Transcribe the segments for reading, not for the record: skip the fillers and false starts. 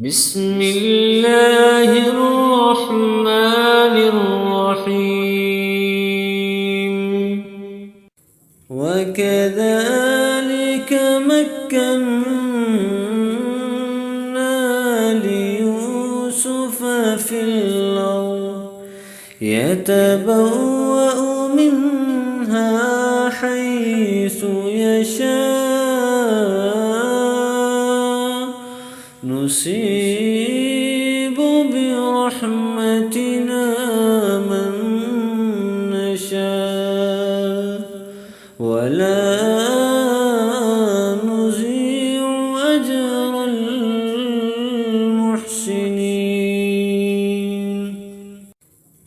بسم الله الرحمن الرحيم. وكذلك مكنا ليوسف في الأرض يتبوأ منها حيث يشاء نصيب برحمتنا من نشاء ولا نضيع أجر المحسنين.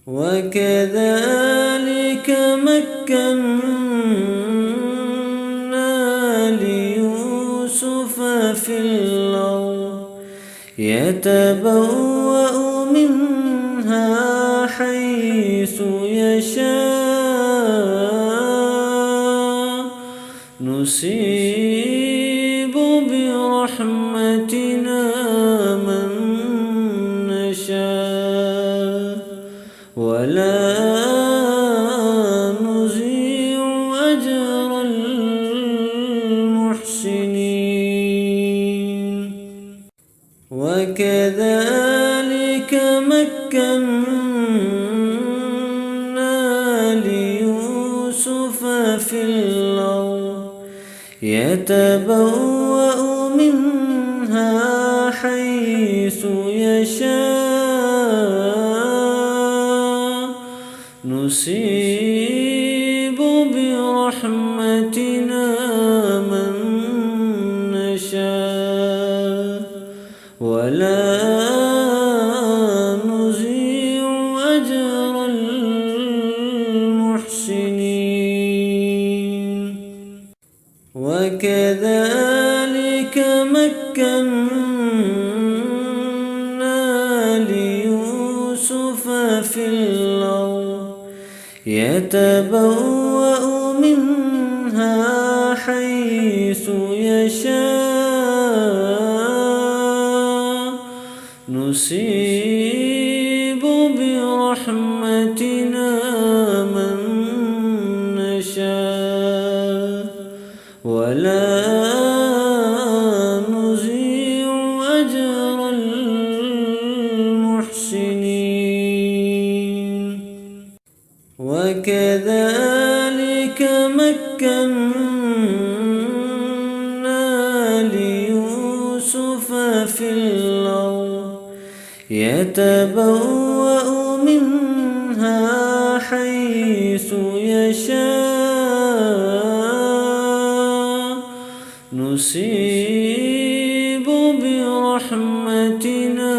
وكذلك مكنا ليوسف في الأرض يتبوأ منها حيث يشاء نصيب برحمتنا من نشاء ولا نضيع أجر المحسنين. وكذلك مكنا ليوسف في الأرض يتبوأ منها حيث يشاء نصيب برحمتنا من نشاء ولا نضيع أجر المحسنين. وكذلك مكنا ليوسف في الأرض يتبوأ منها حيث يشاء نصيب برحمتنا من نشاء ولا نضيع أجر المحسنين. وكذلك مكنا ليوسف في الأرض يتبوأ منها حيث يشاء نصيب برحمتنا